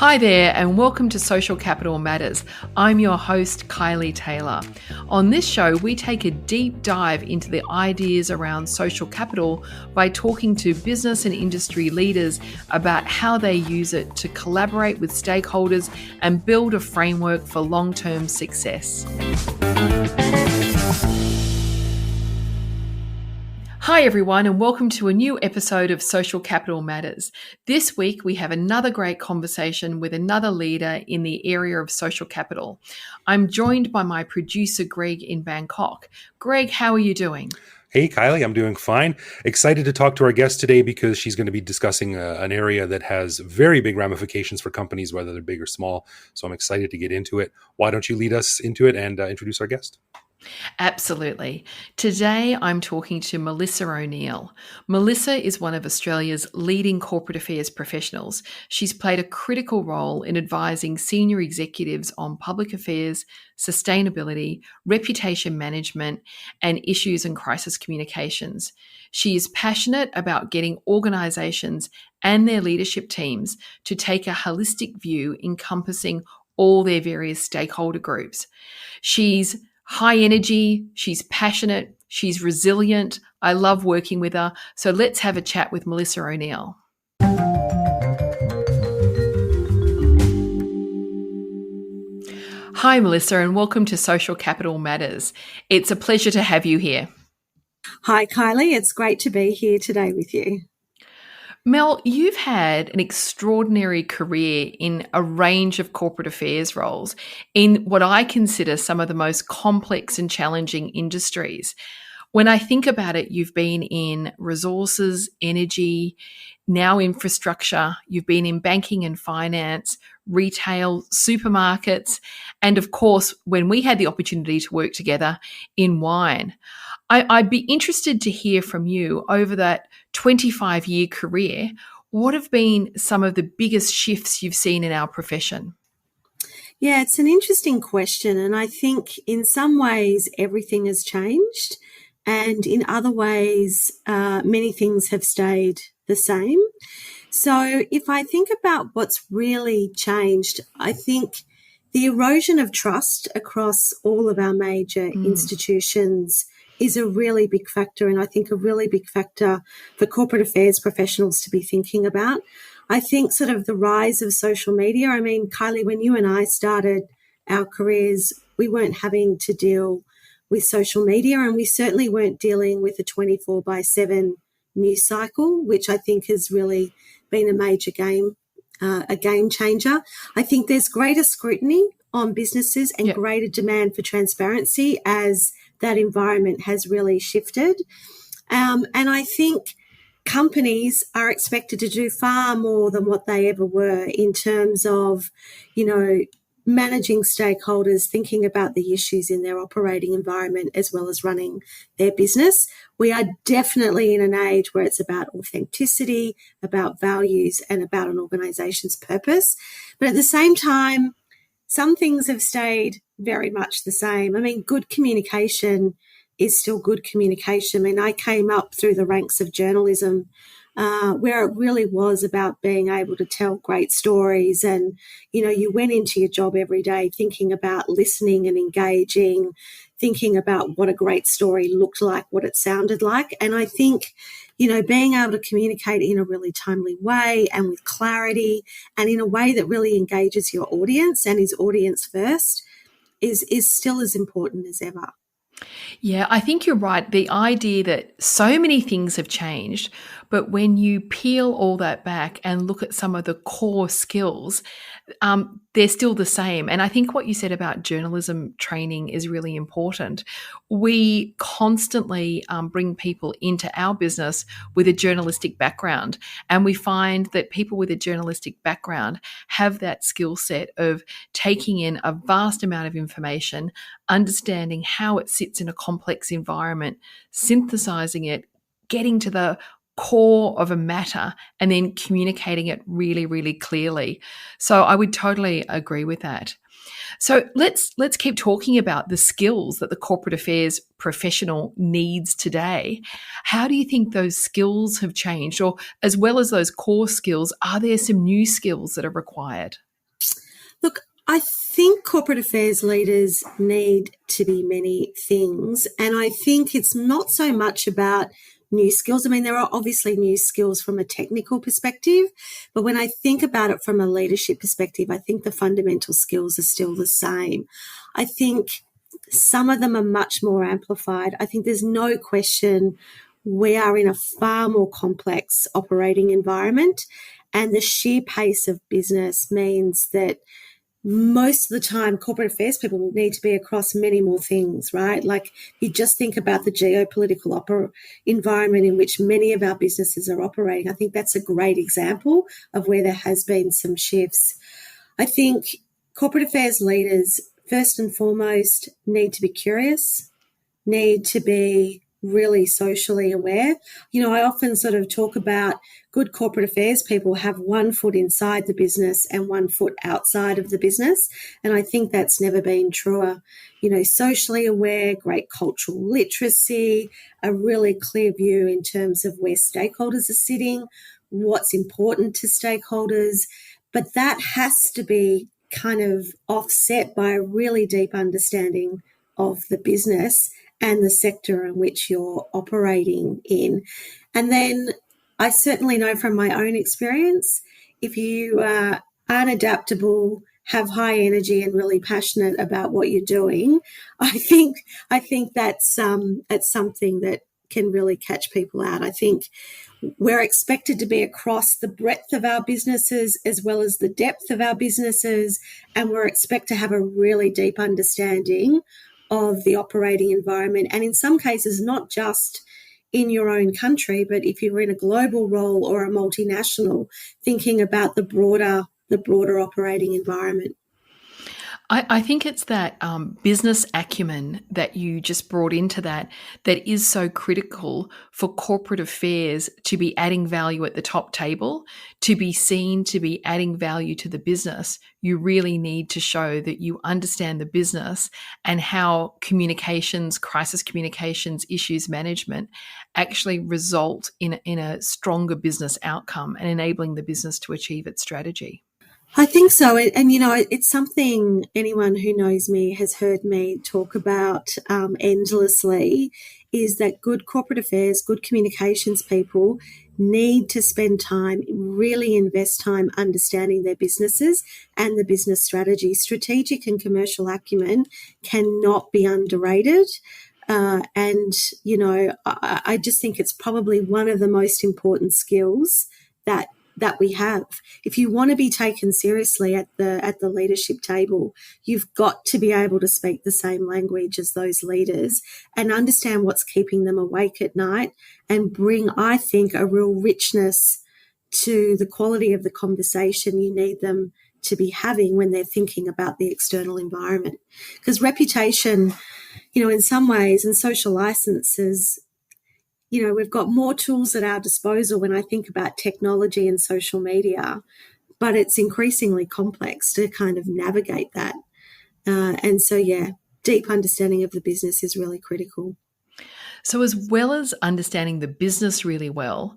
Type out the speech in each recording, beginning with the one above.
Hi there, and welcome to Social Capital Matters. I'm your host, Kylie Taylor. On this show, we take a deep dive into the ideas around social capital by talking to business and industry leaders about how they use it to collaborate with stakeholders and build a framework for long-term success. Hi everyone, and welcome to a new episode of Social Capital Matters. This week we have another great conversation with another leader in the area of social capital. I'm joined by my producer Greg in Bangkok. Greg, how are you doing? Hey Kylie, I'm doing fine. Excited to talk to our guest today because she's going to be discussing an area that has very big ramifications for companies, whether they're big or small. So I'm excited to get into it. Why don't you lead us into it and introduce our guest? Absolutely. Today, I'm talking to Melissa O'Neill. Melissa is one of Australia's leading corporate affairs professionals. She's played a critical role in advising senior executives on public affairs, sustainability, reputation management, and issues and crisis communications. She is passionate about getting organisations and their leadership teams to take a holistic view encompassing all their various stakeholder groups. She's high energy, she's passionate, she's resilient. I love working with her. So let's have a chat with Melissa O'Neill. Hi, Melissa, and welcome to Social Capital Matters. It's a pleasure to have you here. Hi, Kylie. It's great to be here today with you. Mel, you've had an extraordinary career in a range of corporate affairs roles in what I consider some of the most complex and challenging industries. When I think about it, you've been in resources, energy, now infrastructure, you've been in banking and finance, retail, supermarkets, and of course, when we had the opportunity to work together, in wine. I'd be interested to hear from you over that 25-year career. What have been some of the biggest shifts you've seen in our profession? Yeah, it's an interesting question. And I think in some ways everything has changed. And in other ways, many things have stayed the same. So if I think about what's really changed, I think the erosion of trust across all of our major institutions is a really big factor, and I think a really big factor for corporate affairs professionals to be thinking about. I think sort of the rise of social media. I mean, Kylie, when you and I started our careers, we weren't having to deal with social media, and we certainly weren't dealing with a 24/7 news cycle, which I think has really been a major game changer. I think there's greater scrutiny on businesses and greater demand for transparency as that environment has really shifted. And I think companies are expected to do far more than what they ever were in terms of, managing stakeholders, thinking about the issues in their operating environment as well as running their business. We are definitely in an age where it's about authenticity, about values, and about an organization's purpose. But at the same time, some things have stayed very much the same. I mean, good communication is still good communication. I mean, I came up through the ranks of journalism where it really was about being able to tell great stories. And, you went into your job every day thinking about listening and engaging, thinking about what a great story looked like, what it sounded like. And I think, being able to communicate in a really timely way and with clarity and in a way that really engages your audience and is audience first is still as important as ever. Yeah, I think you're right. The idea that so many things have changed, but when you peel all that back and look at some of the core skills, they're still the same. And I think what you said about journalism training is really important. We constantly bring people into our business with a journalistic background, and we find that people with a journalistic background have that skill set of taking in a vast amount of information, understanding how it sits in a complex environment, synthesizing it, getting to the core of a matter, and then communicating it really, really clearly. So I would totally agree with that. So let's keep talking about the skills that the corporate affairs professional needs today. How do you think those skills have changed? Or as well as those core skills, are there some new skills that are required? Look, I think corporate affairs leaders need to be many things. And I think it's not so much about new skills. I mean, there are obviously new skills from a technical perspective, but when I think about it from a leadership perspective, I think the fundamental skills are still the same. I think some of them are much more amplified. I think there's no question we are in a far more complex operating environment, and the sheer pace of business means that most of the time corporate affairs people will need to be across many more things, right? Like you just think about the geopolitical environment in which many of our businesses are operating. I think that's a great example of where there has been some shifts. I think corporate affairs leaders, first and foremost, need to be curious, need to be really socially aware. You know, I often sort of talk about good corporate affairs people have one foot inside the business and one foot outside of the business. And I think that's never been truer. You know, socially aware, great cultural literacy, a really clear view in terms of where stakeholders are sitting, what's important to stakeholders. But that has to be kind of offset by a really deep understanding of the business and the sector in which you're operating in. And then I certainly know from my own experience, if you aren't adaptable, have high energy and really passionate about what you're doing, I think that's something that can really catch people out. I think we're expected to be across the breadth of our businesses as well as the depth of our businesses, and we're expected to have a really deep understanding of the operating environment, and in some cases not just in your own country, but if you're in a global role or a multinational, thinking about the broader operating environment. I think it's that business acumen that you just brought into that is so critical for corporate affairs to be adding value at the top table, to be seen to be adding value to the business. You really need to show that you understand the business and how communications, crisis communications, issues management actually result in a stronger business outcome and enabling the business to achieve its strategy. I think so. And, you know, it's something anyone who knows me has heard me talk about endlessly, is that good corporate affairs, good communications people need to spend time, really invest time understanding their businesses and the business strategy. Strategic and commercial acumen cannot be underrated. And, you know, I just think it's probably one of the most important skills that we have. If you want to be taken seriously at the leadership table, you've got to be able to speak the same language as those leaders and understand what's keeping them awake at night, and bring, I think, a real richness to the quality of the conversation you need them to be having when they're thinking about the external environment. Because reputation, you know, in some ways, and social licenses, you know, we've got more tools at our disposal when I think about technology and social media, but it's increasingly complex to kind of navigate that. And so, yeah, deep understanding of the business is really critical. So as well as understanding the business really well,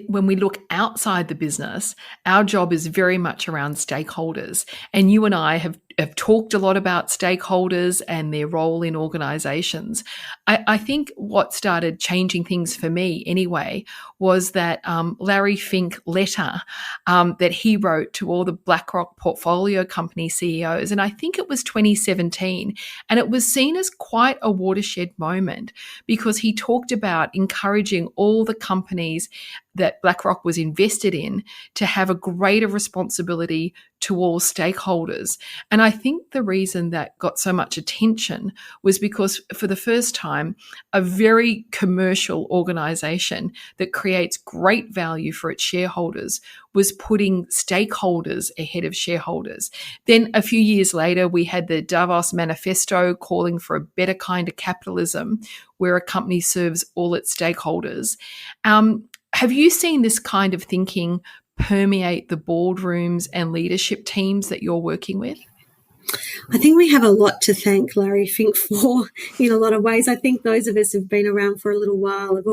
when we look outside the business, our job is very much around stakeholders. And you and I have talked a lot about stakeholders and their role in organizations. I think what started changing things for me anyway was that Larry Fink letter that he wrote to all the BlackRock portfolio company CEOs. And I think it was 2017. And it was seen as quite a watershed moment because he talked about encouraging all the companies that BlackRock was invested in to have a greater responsibility to all stakeholders. And I think the reason that got so much attention was because for the first time, a very commercial organization that creates great value for its shareholders was putting stakeholders ahead of shareholders. Then a few years later, we had the Davos Manifesto calling for a better kind of capitalism where a company serves all its stakeholders. Have you seen this kind of thinking permeate the boardrooms and leadership teams that you're working with? I think we have a lot to thank Larry Fink for in a lot of ways. I think those of us who've been around for a little while have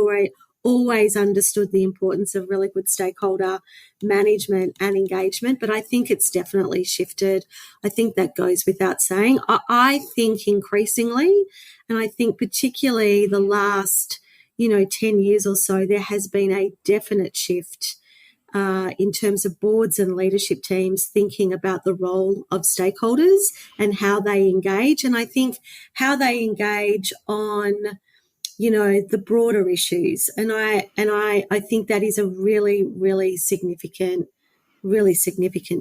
always understood the importance of really good stakeholder management and engagement, but I think it's definitely shifted. I think that goes without saying. I think increasingly, and I think particularly the last 10 years or so, there has been a definite shift in terms of boards and leadership teams thinking about the role of stakeholders and how they engage. And I think how they engage on, the broader issues. And I think that is a really, really significant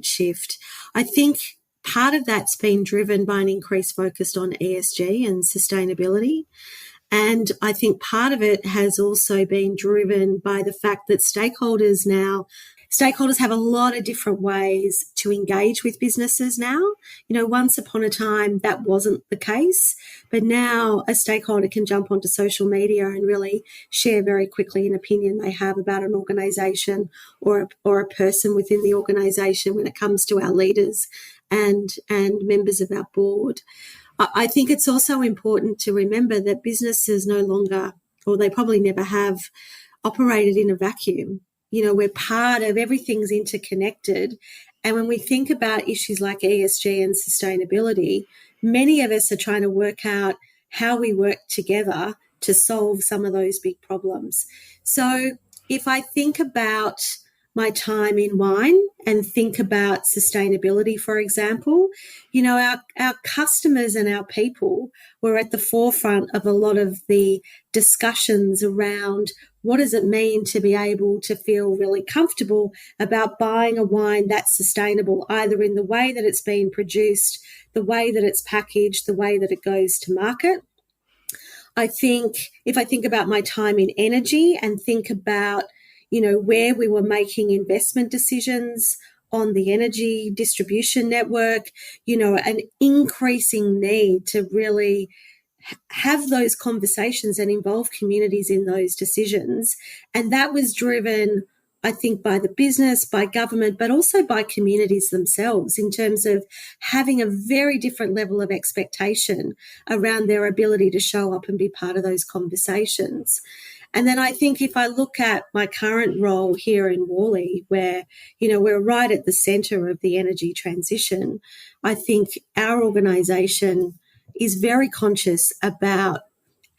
shift. I think part of that's been driven by an increased focus on ESG and sustainability. And I think part of it has also been driven by the fact that stakeholders have a lot of different ways to engage with businesses now. Once upon a time, that wasn't the case, but now a stakeholder can jump onto social media and really share very quickly an opinion they have about an organisation or a person within the organisation when it comes to our leaders and members of our board. I think it's also important to remember that businesses no longer, or they probably never have, operated in a vacuum. We're part of, everything's interconnected. And when we think about issues like ESG and sustainability, many of us are trying to work out how we work together to solve some of those big problems. So if I think about my time in wine and think about sustainability, for example, our customers and our people were at the forefront of a lot of the discussions around what does it mean to be able to feel really comfortable about buying a wine that's sustainable, either in the way that it's being produced, the way that it's packaged, the way that it goes to market. I think if I think about my time in energy and think about where we were making investment decisions on the energy distribution network, an increasing need to really have those conversations and involve communities in those decisions. And that was driven, I think, by the business, by government, but also by communities themselves in terms of having a very different level of expectation around their ability to show up and be part of those conversations. And then I think if I look at my current role here in Worley, where, we're right at the centre of the energy transition, I think our organisation is very conscious about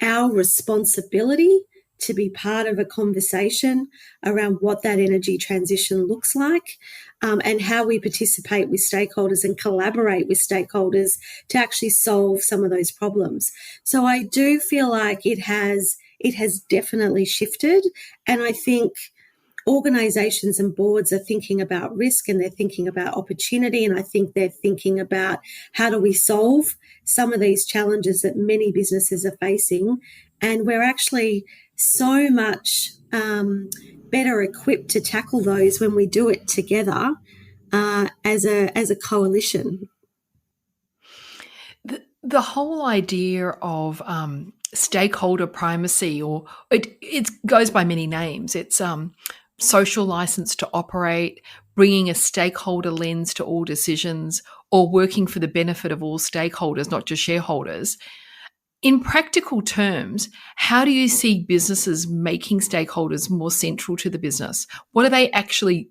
our responsibility to be part of a conversation around what that energy transition looks like, and how we participate with stakeholders and collaborate with stakeholders to actually solve some of those problems. So I do feel like it has definitely shifted, and I think organisations and boards are thinking about risk and they're thinking about opportunity, and I think they're thinking about how do we solve some of these challenges that many businesses are facing, and we're actually so much better equipped to tackle those when we do it together as a coalition. The whole idea of stakeholder primacy, or it goes by many names. It's social license to operate, bringing a stakeholder lens to all decisions, or working for the benefit of all stakeholders, not just shareholders. In practical terms, how do you see businesses making stakeholders more central to the business? What are they actually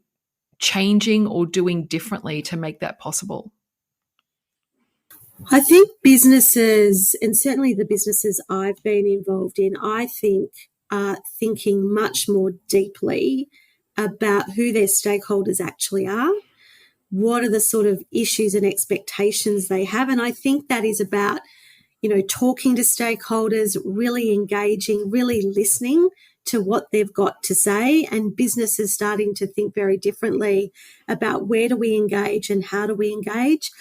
changing or doing differently to make that possible? I think businesses, and certainly the businesses I've been involved in, I think are thinking much more deeply about who their stakeholders actually are, what are the sort of issues and expectations they have. And I think that is about, talking to stakeholders, really engaging, really listening to what they've got to say, and businesses starting to think very differently about where do we engage and how do we engage.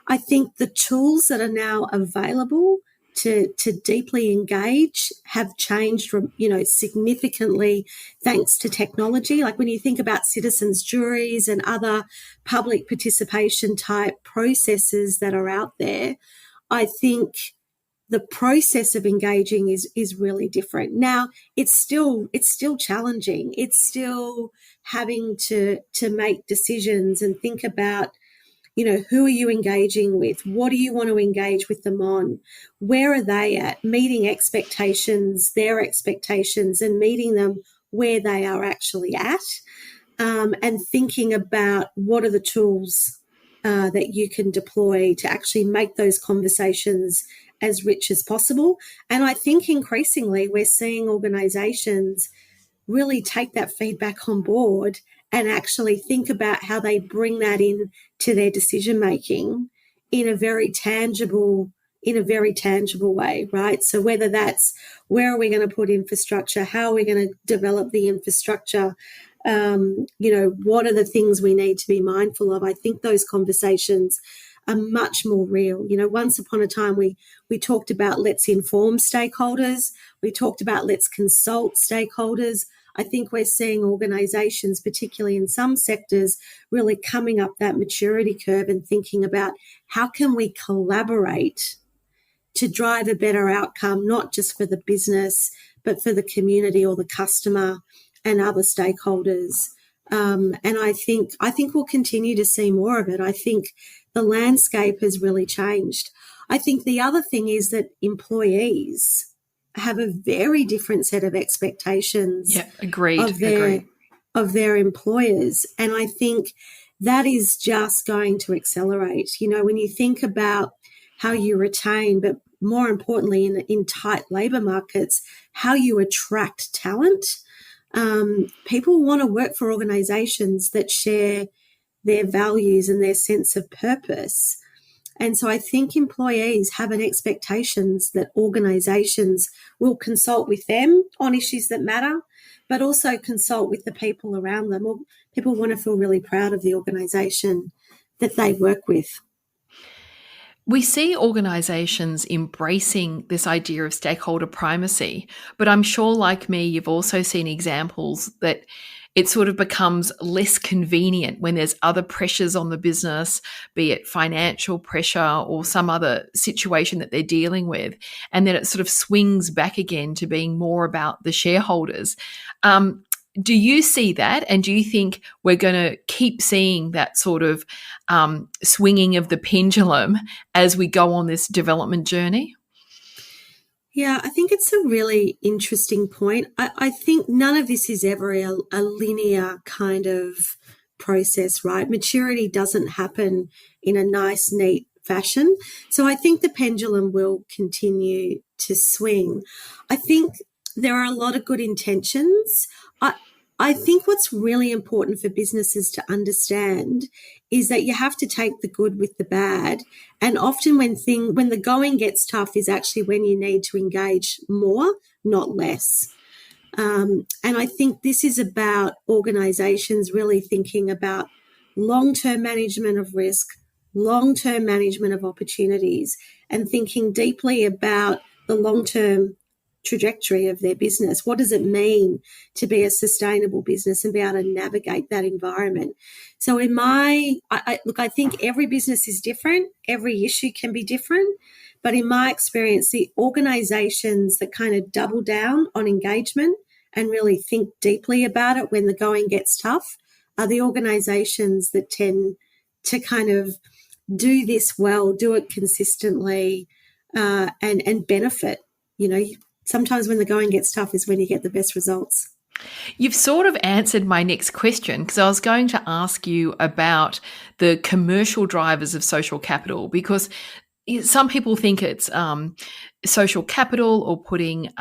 I think the tools that are now available to deeply engage have changed, significantly thanks to technology. Like when you think about citizens' juries and other public participation type processes that are out there, I think the process of engaging is really different. Now, it's still challenging. It's still having to make decisions and think about, who are you engaging with? What do you want to engage with them on? Where are they at? Meeting expectations, their expectations, and meeting them where they are actually at, and thinking about what are the tools that you can deploy to actually make those conversations as rich as possible. And I think increasingly we're seeing organisations really take that feedback on board and actually think about how they bring that in to their decision making in a very tangible way, right? So whether that's where are we going to put infrastructure, how are we going to develop the infrastructure, what are the things we need to be mindful of? I think those conversations are much more real. Once upon a time we talked about let's inform stakeholders, we talked about let's consult stakeholders. I think we're seeing organisations, particularly in some sectors, really coming up that maturity curve and thinking about how can we collaborate to drive a better outcome, not just for the business, but for the community or the customer and other stakeholders. And I think we'll continue to see more of it. I think the landscape has really changed. I think the other thing is that employees have a very different set of expectations of their employers. And I think that is just going to accelerate. When you think about how you retain, but more importantly in tight labour markets, how you attract talent, people want to work for organisations that share their values and their sense of purpose. And so I think employees have an expectations that organisations will consult with them on issues that matter, but also consult with the people around them. Or people want to feel really proud of the organisation that they work with. We see organisations embracing this idea of stakeholder primacy, but I'm sure, like me, you've also seen examples that it sort of becomes less convenient when there's other pressures on the business, be it financial pressure or some other situation that they're dealing with, and then it sort of swings back again to being more about the shareholders. Do you see that? And do you think we're going to keep seeing that sort of swinging of the pendulum as we go on this development journey? Yeah, I think it's a really interesting point. I think none of this is ever a linear kind of process, right? Maturity doesn't happen in a nice, neat fashion. So I think the pendulum will continue to swing. I think there are a lot of good intentions. I think what's really important for businesses to understand is that you have to take the good with the bad. And often when the going gets tough is actually when you need to engage more, not less. And I think this is about organisations really thinking about long-term management of risk, long-term management of opportunities, and thinking deeply about the long-term trajectory of their business. What does it mean to be a sustainable business and be able to navigate that environment? So I think every business is different. Every issue can be different. But in my experience, the organizations that kind of double down on engagement and really think deeply about it when the going gets tough are the organizations that tend to kind of do this well, do it consistently, and benefit. Sometimes when the going gets tough is when you get the best results. You've sort of answered my next question, because I was going to ask you about the commercial drivers of social capital, because some people think it's social capital or putting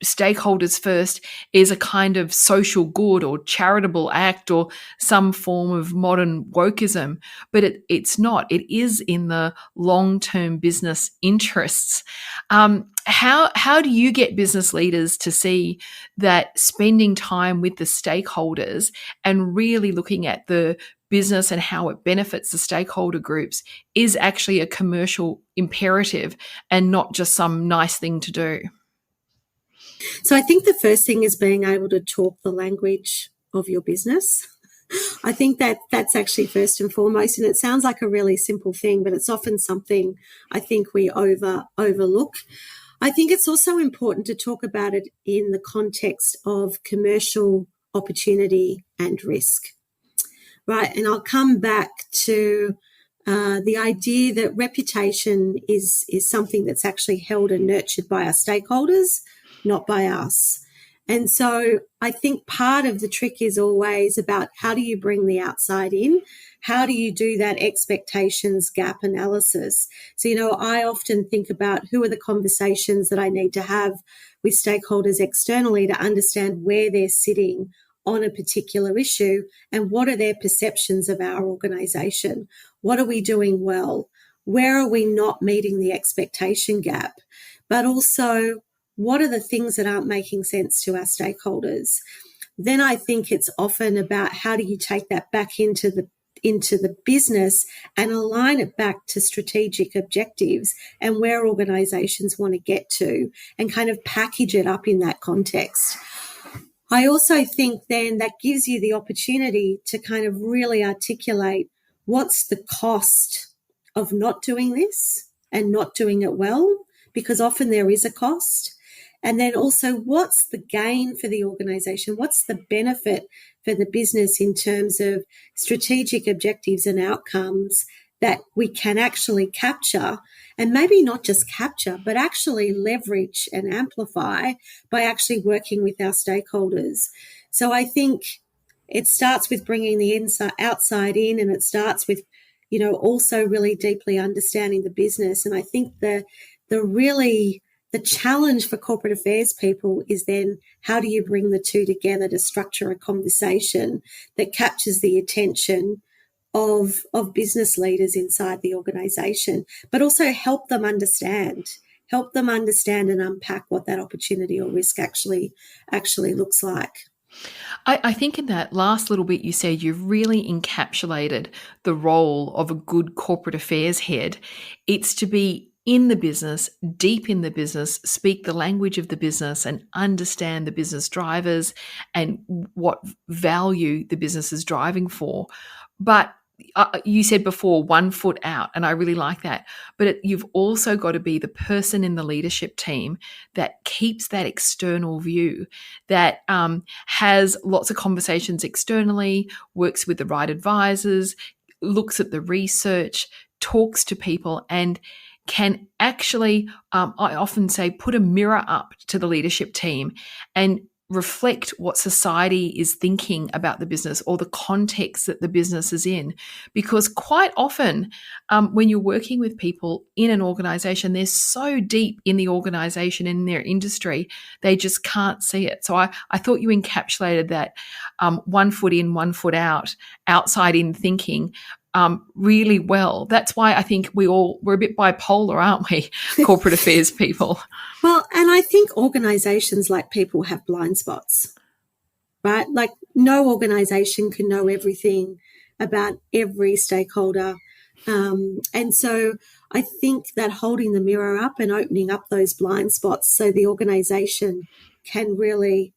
stakeholders first is a kind of social good or charitable act or some form of modern wokeism, but it's not. It is in the long-term business interests. How do you get business leaders to see that spending time with the stakeholders and really looking at the business and how it benefits the stakeholder groups is actually a commercial imperative and not just some nice thing to do? So I think the first thing is being able to talk the language of your business. I think that's actually first and foremost, and it sounds like a really simple thing, but it's often something I think we overlook. I think it's also important to talk about it in the context of commercial opportunity and risk, right? And I'll come back to the idea that reputation is something that's actually held and nurtured by our stakeholders, not by us. And so I think part of the trick is always about how do you bring the outside in? How do you do that expectations gap analysis? So, I often think about who are the conversations that I need to have with stakeholders externally to understand where they're sitting on a particular issue and what are their perceptions of our organisation. What are we doing well? Where are we not meeting the expectation gap? But also, what are the things that aren't making sense to our stakeholders? Then I think it's often about how do you take that back into the business and align it back to strategic objectives and where organizations want to get to and kind of package it up in that context. I also think then that gives you the opportunity to kind of really articulate what's the cost of not doing this and not doing it well, because often there is a cost. And then also, what's the gain for the organisation? What's the benefit for the business in terms of strategic objectives and outcomes that we can actually capture, and maybe not just capture, but actually leverage and amplify by actually working with our stakeholders. So I think it starts with bringing the outside in, and it starts with, also really deeply understanding the business. And I think the challenge for corporate affairs people is then how do you bring the two together to structure a conversation that captures the attention of business leaders inside the organisation, but also help them understand and unpack what that opportunity or risk actually looks like. I think in that last little bit you said you've really encapsulated the role of a good corporate affairs head. It's to be in the business, deep in the business, speak the language of the business and understand the business drivers and what value the business is driving for. But you said before, 1 foot out, and I really like that. But you've also got to be the person in the leadership team that keeps that external view, that has lots of conversations externally, works with the right advisors, looks at the research, talks to people, and can actually, I often say, put a mirror up to the leadership team and reflect what society is thinking about the business or the context that the business is in. Because quite often when you're working with people in an organization, they're so deep in the organization, in their industry, they just can't see it. So I thought you encapsulated that 1 foot in, 1 foot out, outside in thinking really well. That's why I think we're a bit bipolar, aren't we, corporate affairs people? Well, and I think organisations like people have blind spots, right? Like no organisation can know everything about every stakeholder. And so I think that holding the mirror up and opening up those blind spots so the organisation can really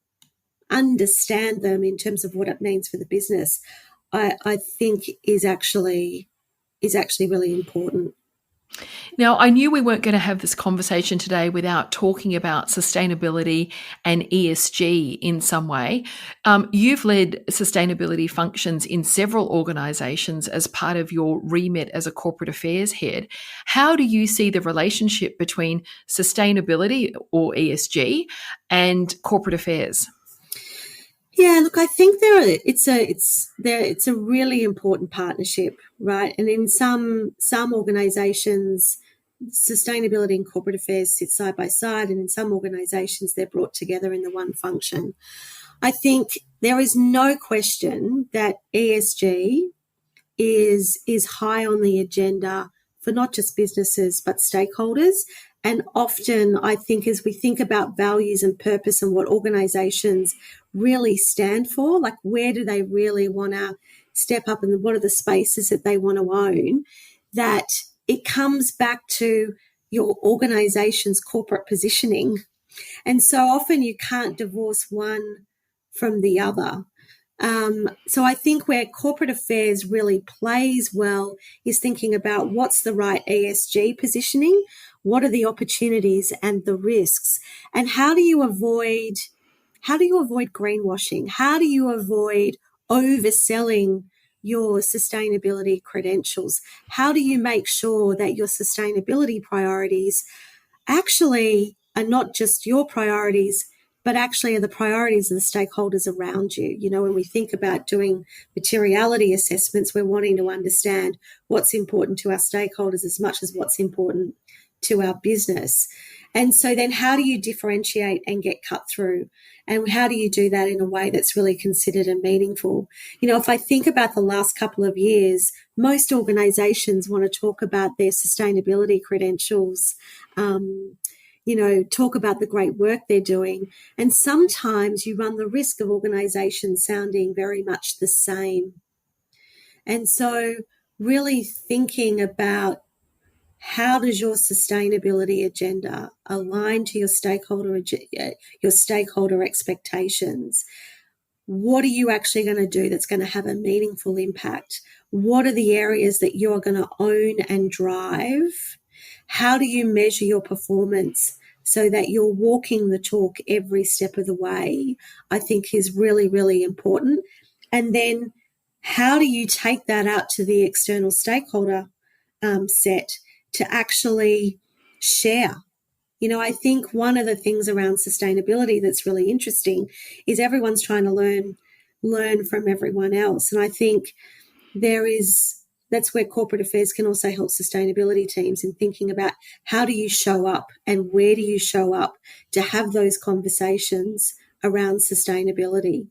understand them in terms of what it means for the business, I think is actually really important. Now, I knew we weren't going to have this conversation today without talking about sustainability and ESG in some way. You've led sustainability functions in several organisations as part of your remit as a corporate affairs head. How do you see the relationship between sustainability or ESG and corporate affairs? Yeah, look, I think it's a really important partnership, right? And in some organisations, sustainability and corporate affairs sit side by side, and in some organisations, they're brought together in the one function. I think there is no question that ESG is high on the agenda for not just businesses but stakeholders. And often I think as we think about values and purpose and what organisations really stand for, like where do they really want to step up and what are the spaces that they want to own, that it comes back to your organisation's corporate positioning. And so often you can't divorce one from the other. So I think where corporate affairs really plays well is thinking about what's the right ESG positioning, what are the opportunities and the risks, and how do you avoid greenwashing? How do you avoid overselling your sustainability credentials? How do you make sure that your sustainability priorities actually are not just your priorities, but actually are the priorities of the stakeholders around you. You know, when we think about doing materiality assessments, we're wanting to understand what's important to our stakeholders as much as what's important to our business. And so then how do you differentiate and get cut through? And how do you do that in a way that's really considered and meaningful? You know, if I think about the last couple of years, most organizations want to talk about their sustainability credentials, you know, talk about the great work they're doing. And sometimes you run the risk of organizations sounding very much the same. And so really thinking about how does your sustainability agenda align to your stakeholder expectations? What are you actually going to do that's going to have a meaningful impact? What are the areas that you're going to own and drive? How do you measure your performance so that you're walking the talk every step of the way? I think is really, really important. And then how do you take that out to the external stakeholder set to actually share? You know, I think one of the things around sustainability that's really interesting is everyone's trying to learn from everyone else. And I think that's where corporate affairs can also help sustainability teams in thinking about how do you show up and where do you show up to have those conversations around sustainability.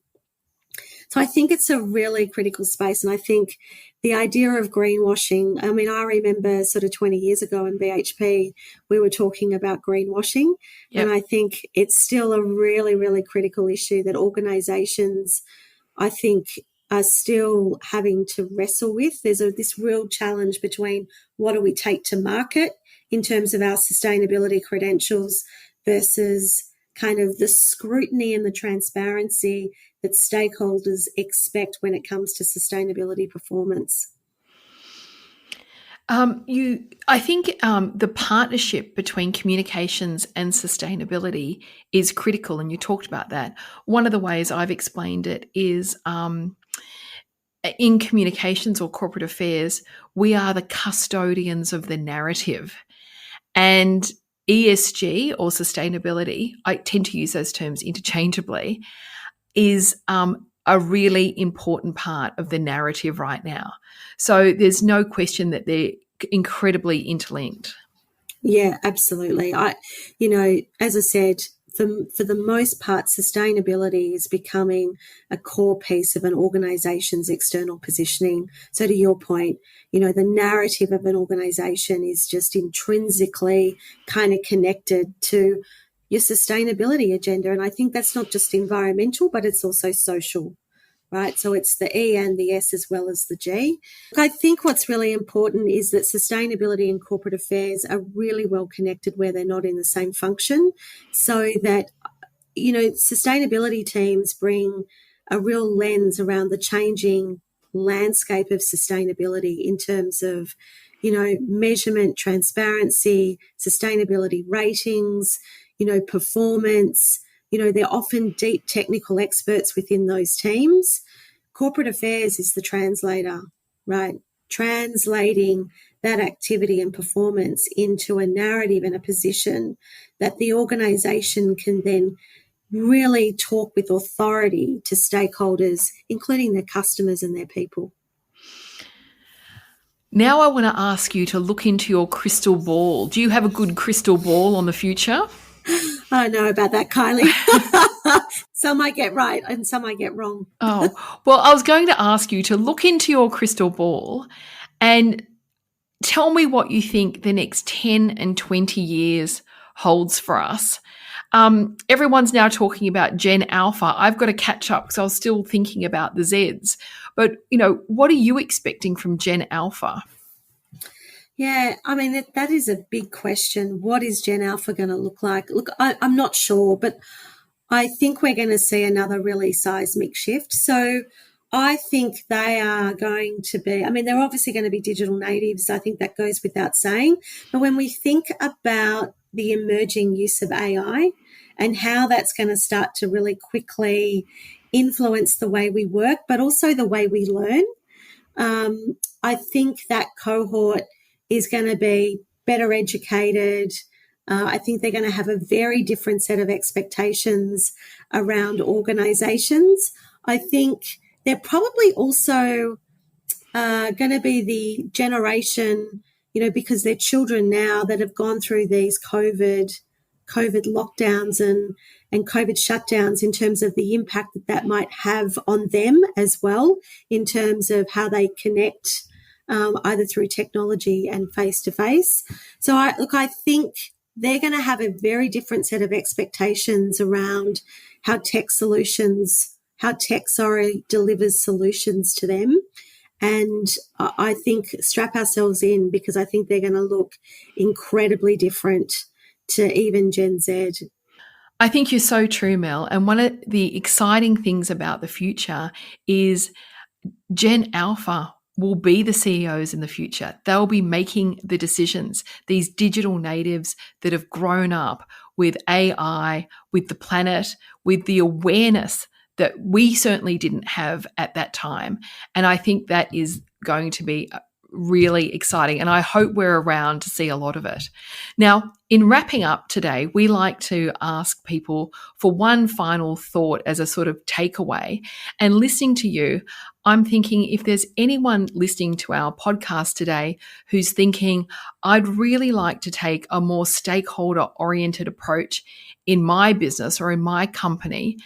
So I think it's a really critical space. And I think the idea of greenwashing, I mean, I remember sort of 20 years ago in BHP, we were talking about greenwashing. Yep. And I think it's still a really, really critical issue that organisations, I think, are still having to wrestle with. There's this real challenge between what do we take to market in terms of our sustainability credentials versus kind of the scrutiny and the transparency that stakeholders expect when it comes to sustainability performance. I think the partnership between communications and sustainability is critical, and you talked about that. One of the ways I've explained it is in communications or corporate affairs, we are the custodians of the narrative. And ESG or sustainability, I tend to use those terms interchangeably, is a really important part of the narrative right now. So there's no question that they're incredibly interlinked. Yeah, absolutely. As I said, for the most part, sustainability is becoming a core piece of an organisation's external positioning. So to your point, the narrative of an organisation is just intrinsically kind of connected to your sustainability agenda. And I think that's not just environmental, but it's also social, right? So it's the E and the S as well as the G. I think what's really important is that sustainability and corporate affairs are really well connected where they're not in the same function, so that, sustainability teams bring a real lens around the changing landscape of sustainability in terms of, measurement, transparency, sustainability ratings, performance. They're often deep technical experts within those teams. Corporate affairs is the translator, right? Translating that activity and performance into a narrative and a position that the organisation can then really talk with authority to stakeholders, including their customers and their people. Now I want to ask you to look into your crystal ball. Do you have a good crystal ball on the future? I don't know about that, Kylie. Some I get right and some I get wrong. Oh, well, I was going to ask you to look into your crystal ball and tell me what you think the next 10 and 20 years holds for us. Everyone's now talking about Gen Alpha. I've got to catch up because I was still thinking about the Zs. But, what are you expecting from Gen Alpha? Yeah, I mean, that is a big question. What is Gen Alpha going to look like? Look, I'm not sure, but I think we're going to see another really seismic shift. So I think they are going to be, they're obviously going to be digital natives. I think that goes without saying. But when we think about the emerging use of AI and how that's going to start to really quickly influence the way we work, but also the way we learn, I think that cohort is going to be better educated, I think they're going to have a very different set of expectations around organisations. I think they're probably also going to be the generation, because they're children now that have gone through these COVID lockdowns and COVID shutdowns, in terms of the impact that might have on them as well, in terms of how they connect, either through technology and face-to-face. So I think they're going to have a very different set of expectations around how tech delivers solutions to them. And I think strap ourselves in, because I think they're going to look incredibly different to even Gen Z. I think you're so true, Mel. And one of the exciting things about the future is Gen Alpha will be the CEOs in the future. They'll be making the decisions. These digital natives that have grown up with AI, with the planet, with the awareness that we certainly didn't have at that time. And I think that is going to be really exciting. And I hope we're around to see a lot of it. Now, in wrapping up today, we like to ask people for one final thought as a sort of takeaway. And listening to you, I'm thinking, if there's anyone listening to our podcast today who's thinking, I'd really like to take a more stakeholder-oriented approach in my business or in my company,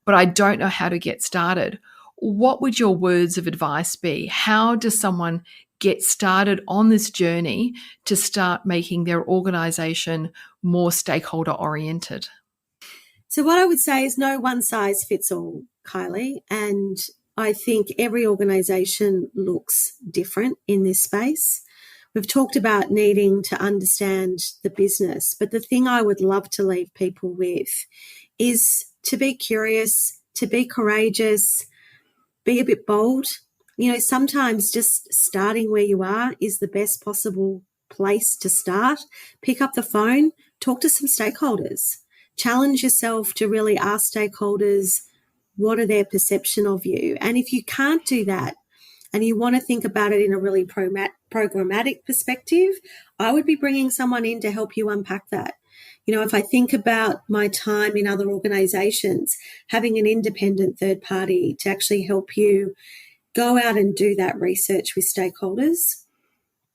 but I don't know how to get started, what would your words of advice be? How does someone get started on this journey to start making their organization more stakeholder-oriented? So what I would say is no one size fits all, Kylie. And I think every organization looks different in this space. We've talked about needing to understand the business, but the thing I would love to leave people with is to be curious, to be courageous, be a bit bold. Sometimes just starting where you are is the best possible place to start. Pick up the phone, talk to some stakeholders. Challenge yourself to really ask stakeholders, what are their perception of you? And if you can't do that, and you want to think about it in a really programmatic perspective, I would be bringing someone in to help you unpack that. If I think about my time in other organizations, having an independent third party to actually help you go out and do that research with stakeholders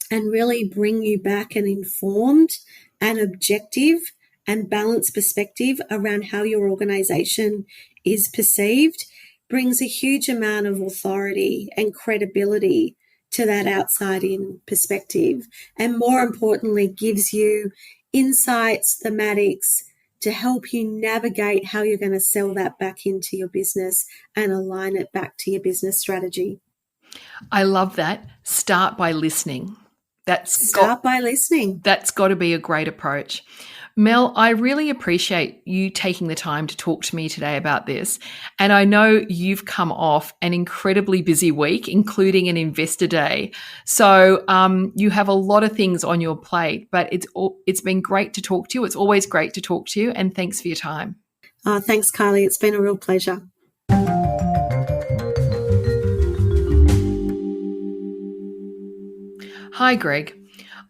and really bring you back an informed and objective and balanced perspective around how your organization is perceived, brings a huge amount of authority and credibility to that outside-in perspective, and more importantly, gives you insights, thematics to help you navigate how you're going to sell that back into your business and align it back to your business strategy. I love that. Start by listening. That's got to be a great approach. Mel, I really appreciate you taking the time to talk to me today about this. And I know you've come off an incredibly busy week, including an investor day. So you have a lot of things on your plate, but it's been great to talk to you. It's always great to talk to you. And thanks for your time. Thanks, Kylie. It's been a real pleasure. Hi, Greg.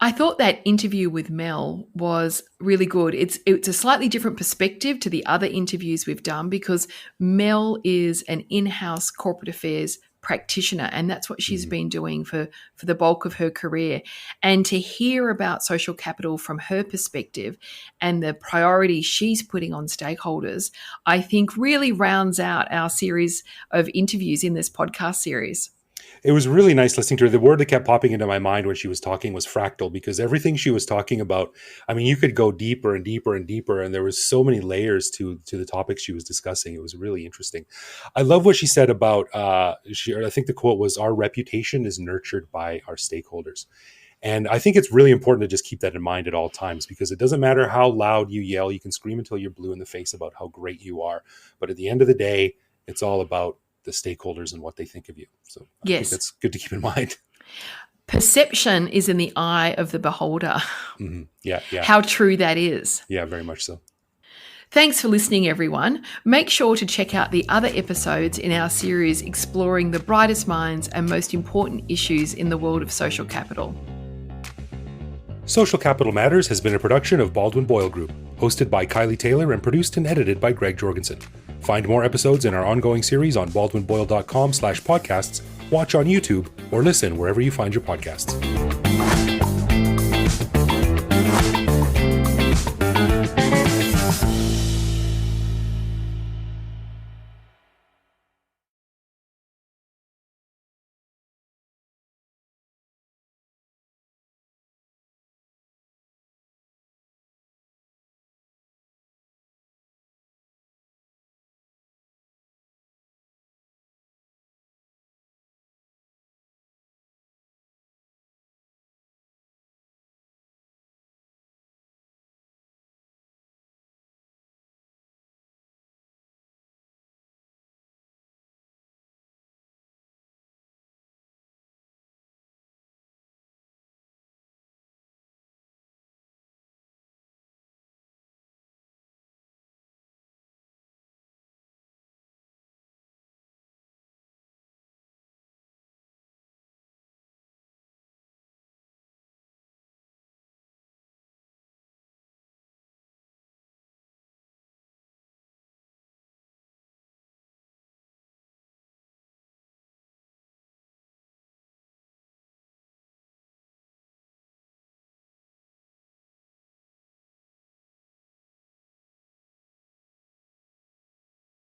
I thought that interview with Mel was really good. It's a slightly different perspective to the other interviews we've done, because Mel is an in-house corporate affairs practitioner, and that's what she's been doing for the bulk of her career. And to hear about social capital from her perspective and the priority she's putting on stakeholders, I think really rounds out our series of interviews in this podcast series. It was really nice listening to her. The word that kept popping into my mind when she was talking was fractal, because everything she was talking about, I mean, you could go deeper and deeper and deeper, and there was so many layers to the topics she was discussing. It was really interesting. I love what she said about, I think the quote was, our reputation is nurtured by our stakeholders. And I think it's really important to just keep that in mind at all times, because it doesn't matter how loud you yell. You can scream until you're blue in the face about how great you are. But at the end of the day, it's all about the stakeholders and what they think of you. So I think that's good to keep in mind. Perception is in the eye of the beholder. Mm-hmm. Yeah. How true that is. Yeah, very much so. Thanks for listening, everyone. Make sure to check out the other episodes in our series exploring the brightest minds and most important issues in the world of social capital. Social Capital Matters has been a production of Baldwin Boyle Group, hosted by Kylie Taylor and produced and edited by Greg Jorgensen. Find more episodes in our ongoing series on baldwinboyle.com/podcasts, watch on YouTube, or listen wherever you find your podcasts.